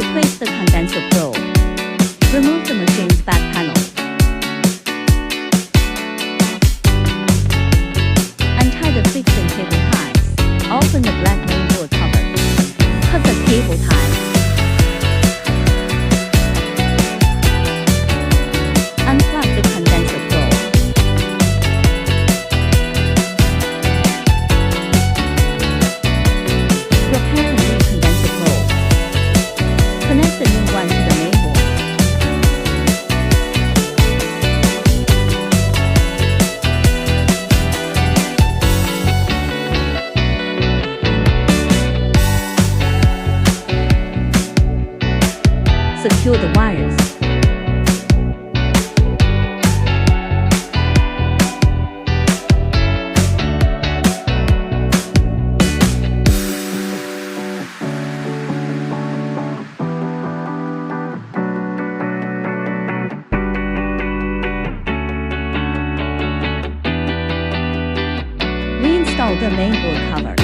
Replace the condenser probe. Remove the machine's back panel. Untie the fixing cable ties. Open the black mainboard cover. Cut the cable ties. Unplug the condenser probe. Repair the new condenser probe. Connect the new one to the mainboard. Secure the wires. Reinstall the mainboard cover.